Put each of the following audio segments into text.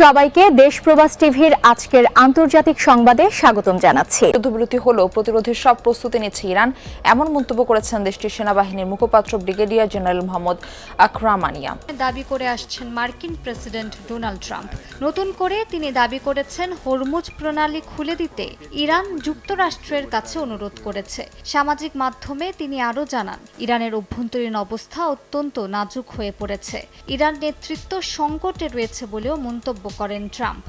সবাইকে দেশ প্রবাস টিভির আজকের আন্তর্জাতিক সংবাদে স্বাগতম জানাচ্ছি। যুদ্ধবিরতি হলো প্রতিরোধের সব প্রস্তুতি নিচ্ছে ইরান, এমন মন্তব্য করেছেন দেশটির সেনাবাহিনীর মুখপাত্র ব্রিগেডিয়ার জেনারেল মোহাম্মদ আকরামানিয়া। দাবি করে আসছেন মার্কিন প্রেসিডেন্ট ডোনাল্ড ট্রাম্প। নতুন করে তিনি দাবি করেছেন হরমুজ প্রণালী খুলে দিতে ইরান যুক্তরাষ্ট্রের কাছে অনুরোধ করেছে। সামাজিক মাধ্যমে তিনি আরও জানান, ইরানের অভ্যন্তরীণ অবস্থা অত্যন্ত নাজুক হয়ে পড়েছে। ইরান নেতৃত্ব সংকটে রয়েছে বলেও মন্তব্য করেন ট্রাম্প।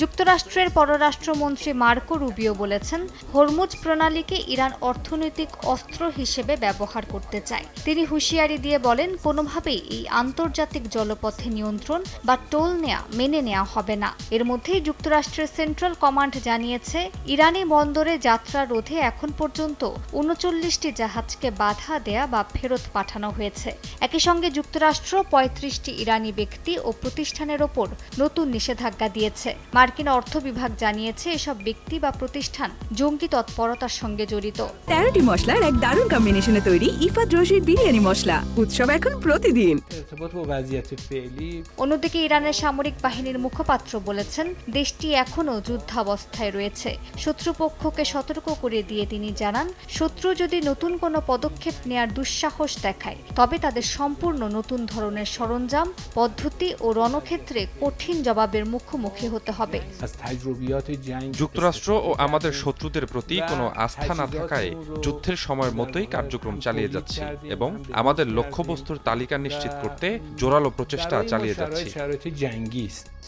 যুক্তরাষ্ট্রের পররাষ্ট্রমন্ত্রী মার্কো রুবিও বলেছেন, হরমুজ প্রণালীকে ইরান অর্থনৈতিক অস্ত্র হিসেবে ব্যবহার করতে চায়। তিনি হুঁশিয়ারি দিয়ে বলেন, কোনোভাবেই এই আন্তর্জাতিক জলপথে নিয়ন্ত্রণ বা টোল মেনে নেওয়া হবে না। এর মধ্যেই যুক্তরাষ্ট্রের সেন্ট্রাল কমান্ড জানিয়েছে, ইরানি বন্দরে যাত্রা রোধে এখন পর্যন্ত ৩৯টি জাহাজকে বাধা দেয়া বা ফেরত পাঠানো হয়েছে। একই সঙ্গে যুক্তরাষ্ট্র ৩৫টি ইরানি ব্যক্তি ও প্রতিষ্ঠানের ওপর নতুন নিষেধাজ্ঞা দিয়েছে। মার্কিন অর্থ বিভাগ জানিয়েছে, এসব ব্যক্তি বা প্রতিষ্ঠান জঙ্গি তৎপরতার সঙ্গে জড়িত। ১৩টি মশলার এক দারুণ কম্বিনেশনে তৈরি ইফাত রশিদ বিরিয়ানি মশলা। উৎসব এখন প্রতিদিন। অন্যদিকে ইরানের সামরিক বাহিনীর মুখপাত্র বলেছেন, দেশটি এখনও যুদ্ধাবস্থায় রয়েছে। শত্রুপক্ষকে সতর্ক করে দিয়ে তিনি জানান, শত্রু যদি নতুন কোনো পদক্ষেপ নেয়ার দুঃসাহস দেখায়, তবে তাদের সম্পূর্ণ নতুন ধরনের সরঞ্জাম, পদ্ধতি ও রণক্ষেত্রে কঠিন জবাবের মুখোমুখি হতে হবে। যুক্তরাষ্ট্র ও আমাদের শত্রুদের প্রতি কোনো আস্থা না থাকায় যুদ্ধের সময়ের মতোই কার্যক্রম চালিয়ে যাচ্ছি এবং আমাদের লক্ষ্যবস্তুর তালিকা নিশ্চিত করতে জোরালো প্রচেষ্টা চালিয়ে যাচ্ছি।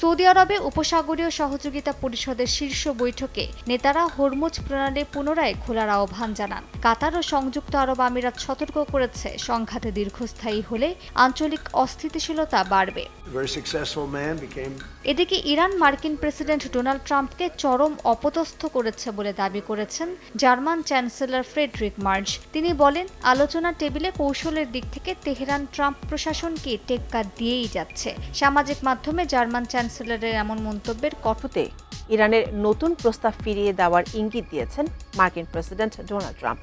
সৌদি আরবে উপসাগরীয় সহযোগিতা পরিষদের শীর্ষ বৈঠকে নেতারা হরমুজ প্রণালী পুনরায় খোলার আহ্বান জানান। কাতার ও সংযুক্ত আরব আমিরাত সতর্ক করেছে, সংঘাতে দীর্ঘস্থায়ী হলে আঞ্চলিক অস্থিতিশীলতা বাড়বে। এদিকে ইরান মার্কিন প্রেসিডেন্ট ডোনাল্ড ট্রাম্পকে চরম অপদস্থ করেছে বলে দাবি করেছেন জার্মান চ্যান্সেলর ফ্রেডরিক মার্জ। তিনি বলেন, আলোচনা টেবিলে কৌশলের দিক থেকে তেহরান ট্রাম্প প্রশাসনকে টেক্কা দিয়েই যাচ্ছে। সামাজিক মাধ্যমে জার্মান চ্যান্সেলরের এমন মন্তব্যের কটুতে ইরানের নতুন প্রস্তাব ফিরিয়ে দেওয়ার ইঙ্গিত দিয়েছেন মার্কিন প্রেসিডেন্ট ডোনাল্ড ট্রাম্প।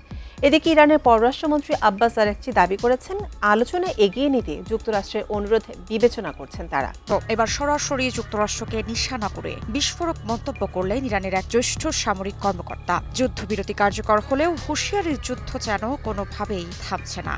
এদিকে ইরানের পররাষ্ট্রমন্ত্রী আব্বাস আরাকচি দাবি করেছেন, আলোচনা এগিয়ে নিতে যুক্তরাষ্ট্রের অনুরোধ বিবেচনা করছেন তারা। তো এবার সরাসরি যুক্তরাষ্ট্রকে নিশানা করে বিস্ফোরক মন্তব্য করলেন ইরানের এক জ্যেষ্ঠ সামরিক কর্মকর্তা। যুদ্ধবিরতি কার্যকর হলেও হুঁশিয়ারির যুদ্ধ যেন কোনোভাবেই থামছে না।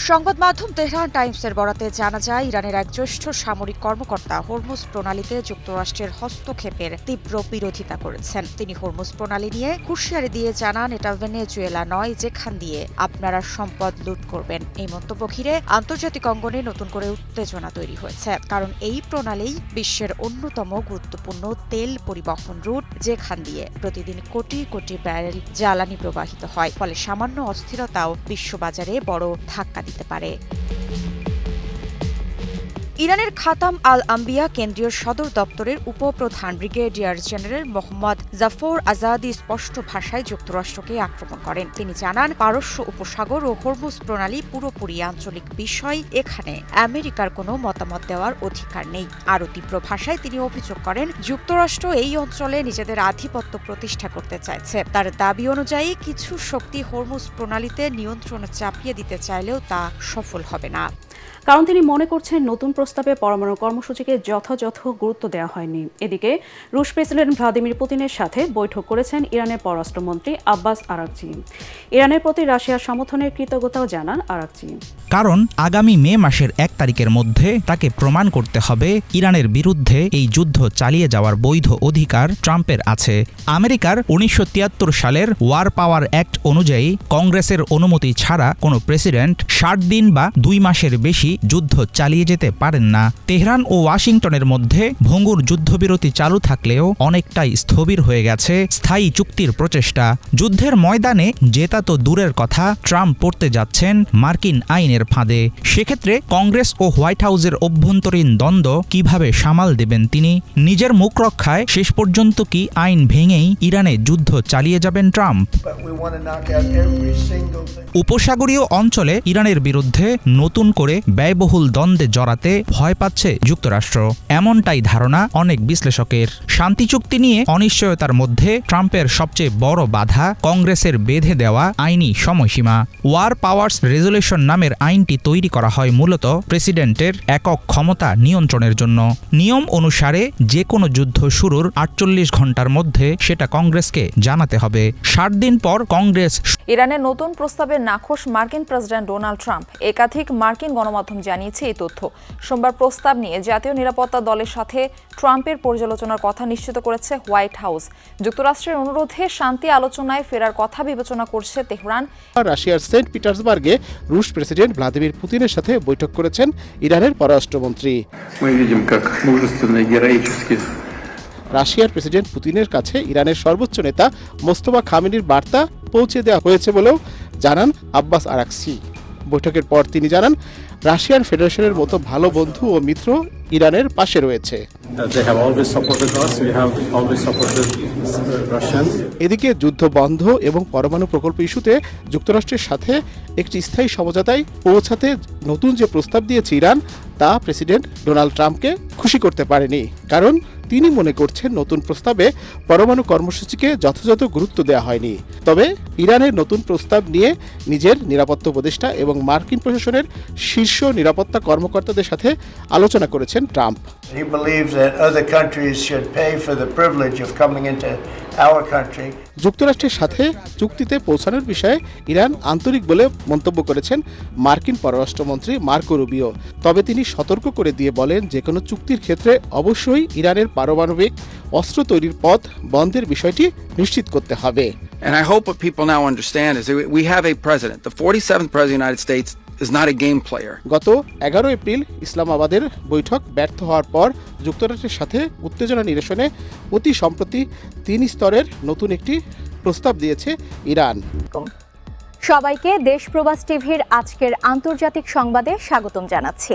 সংবাদ মাধ্যম তেহরান টাইমসের বরাতে জানা যায়, ইরানের এক জ্যেষ্ঠ সামরিক কর্মকর্তা হরমুজ প্রণালীতে যুক্তরাষ্ট্রের হস্তক্ষেপের তীব্র বিরোধিতা করেছেন। তিনি হরমুজ প্রণালী নিয়ে হুঁশিয়ারি দিয়ে জানান, এটা ভেনেজুয়েলা নয় যেখান দিয়ে আপনারা সম্পদ লুট করবেন। এই মন্তব্য ঘিরে আন্তর্জাতিক অঙ্গনে নতুন করে উত্তেজনা তৈরি হয়েছে, কারণ এই প্রণালী বিশ্বের অন্যতম গুরুত্বপূর্ণ তেল পরিবহন রুট, যেখান দিয়ে প্রতিদিন কোটি কোটি ব্যারেল জ্বালানি প্রবাহিত হয়। ফলে সামান্য অস্থিরতাও বিশ্ববাজারে বড় ধাক্কা দিতে পারে। ইরানের খাতাম আল আম্বিয়া কেন্দ্রীয় সদর দপ্তরের উপপ্রধান ব্রিগেডিয়ার জেনারেল মোহাম্মদ জাফর আজাদি স্পষ্ট ভাষায় যুক্তরাষ্ট্রকে আক্রমণ করেন। তিনি জানান, পারস্য উপসাগর ও হরমুজ প্রণালী পুরোপুরি আঞ্চলিক বিষয়, এখানে আমেরিকার কোনো মতামত দেওয়ার অধিকার নেই। আরও তীব্র ভাষায় তিনি অভিযোগ করেন, যুক্তরাষ্ট্র এই অঞ্চলে নিজেদের আধিপত্য প্রতিষ্ঠা করতে চাইছে। তার দাবি অনুযায়ী কিছু শক্তি হরমুজ প্রণালীতে নিয়ন্ত্রণ চাপিয়ে দিতে চাইলেও তা সফল হবে না। কারণ তিনি মনে করছেন, নতুন প্রস্তাবে পরমাণু কর্মসূচিকে যথাযথ গুরুত্ব দেওয়া হয়নি। এদিকে রুশ প্রেসিডেন্ট ভ্লাদিমির পুতিনের সাথে বৈঠক করেছেন ইরানের পররাষ্ট্রমন্ত্রী আব্বাস আরাকচি। ইরানের প্রতি রাশিয়ার সমর্থনের কৃতজ্ঞতাও জানান আরাকচি। কারণ আগামী মে মাসের ১ তারিখের মধ্যে তাকে প্রমাণ করতে হবে ইরানের বিরুদ্ধে এই যুদ্ধ চালিয়ে যাওয়ার বৈধ অধিকার ট্রাম্পের আছে। আমেরিকার ১৯৭৩ সালের ওয়ার পাওয়ার অ্যাক্ট অনুযায়ী কংগ্রেসের অনুমতি ছাড়া কোনো প্রেসিডেন্ট ৬০ দিন বা ২ মাসের বেশি যুদ্ধ চালিয়ে যেতে পারেন না। তেহরান ও ওয়াশিংটনের মধ্যে ভঙ্গুর যুদ্ধবিরতি চালু থাকলেও অনেকটাই স্থবির হয়ে গেছে স্থায়ী চুক্তির প্রচেষ্টা। যুদ্ধের ময়দানে জেতা তো দূরের কথা, ট্রাম্প পড়তে যাচ্ছেন মার্কিন আইনের ফাঁদে। সেক্ষেত্রে কংগ্রেস ও হোয়াইট হাউসের অভ্যন্তরীণ দ্বন্দ্ব কিভাবে সামাল দেবেন তিনি? নিজের মুখ রক্ষায় শেষ পর্যন্ত কি আইন ভেঙেই ইরানে যুদ্ধ চালিয়ে যাবেন ট্রাম্প? উপসাগরীয় অঞ্চলে ইরানের বিরুদ্ধে নতুন করে ব্যয়বহুল দ্বন্দ্বে জড়াতে ভয় পাচ্ছে যুক্তরাষ্ট্র, এমনটাই ধারণা অনেক বিশ্লেষকের। শান্তি চুক্তি নিয়ে অনিশ্চয়তার মধ্যে ট্রাম্পের সবচেয়ে বড় বাধা কংগ্রেসের বেঁধে দেওয়া আইনি সময়সীমা। ওয়ার পাওয়ার্স রেজুলেশন নামের আইনটি তৈরি করা হয় মূলত প্রেসিডেন্টের একক ক্ষমতা নিয়ন্ত্রণের জন্য। নিয়ম অনুসারে যে কোনো যুদ্ধ শুরুর 48 ঘন্টার মধ্যে সেটা কংগ্রেসকে জানাতে হবে। 60 দিন পর কংগ্রেস। ইরানের নতুন প্রস্তাবে নাখোশ মার্কিন প্রেসিডেন্ট ডোনাল্ড ট্রাম্প। একাধিক মার্কিন গণমাধ্যম জানিয়েছে এই তথ্য। সোমবার প্রস্তাব নিয়ে জাতীয় নিরাপত্তা দলের সাথে ট্রাম্পের পর্যালোচনার কথা নিশ্চিত করেছে হোয়াইট হাউস। যুক্তরাষ্ট্রের অনুরোধে শান্তি আলোচনায় ফেরার কথা বিবেচনা করছে তেহরান। রাশিয়ার সেন্ট পিটার্সবার্গে রুশ প্রেসিডেন্ট ভ্লাদিমির পুতিনের সাথে বৈঠক করেছেন ইরানের পররাষ্ট্রমন্ত্রী। রাশিয়ার প্রেসিডেন্ট পুতিনের কাছে ইরানের সর্বোচ্চ নেতা মোস্তফা খামেনির বার্তা পৌঁছে দেওয়া হয়েছে বলেও জানান আব্বাস আরাকচি। বৈঠকের পর তিনি জানান, রাশিয়ান ফেডারেশনের মতো ভালো বন্ধু ও মিত্র ইরানের পাশে রয়েছে। এদিকে যুদ্ধ বন্ধ এবং পরমাণু প্রকল্প ইস্যুতে যুক্তরাষ্ট্রের সাথে একটি স্থায়ী সমঝোতায় পৌঁছাতে নতুন যে প্রস্তাব দিয়েছে ইরান, তা প্রেসিডেন্ট ডোনাল্ড ট্রাম্পকে খুশি করতে পারেনি। কারণ তিনি মনে করছেন নতুন প্রস্তাবে পরমাণু কর্মসূচিকে যথাযথ গুরুত্ব দেওয়া হয়নি। তবে ইরানের নতুন প্রস্তাব নিয়ে নিজের নিরাপত্তা উপদেষ্টা এবং মার্কিন প্রশাসনের শীর্ষ নিরাপত্তা কর্মকর্তাদের সাথে আলোচনা করেছেন Trump. He believes that other countries should pay for the privilege of coming into our country. যুক্তরাষ্ট্রের সাথে চুক্তিতে পৌঁছানোর বিষয়ে ইরান আন্তরিক বলে মন্তব্য করেছেন মার্কিন পররাষ্ট্রমন্ত্রী মার্কো রুবিও। তবে তিনি সতর্ক করে দিয়ে বলেন, যে কোনো চুক্তির ক্ষেত্রে অবশ্যই ইরানের পারমাণবিক অস্ত্র তৈরির পথ বন্ধের বিষয়টি নিশ্চিত করতে হবে। And I hope what people now understand is that we have a president, the 47th president of the United States is not a game player. গত 11 এপ্রিল ইসলামাবাদের বৈঠক ব্যর্থ হওয়ার পর যুক্তরাষ্ট্রের সাথে উত্তেজনা নিরসনে অতি সম্প্রতি 3 স্তরের নতুন একটি প্রস্তাব দিয়েছে ইরান। সবাইকে দেশ প্রবাস টিভির আজকের আন্তর্জাতিক সংবাদে স্বাগতম জানাচ্ছি।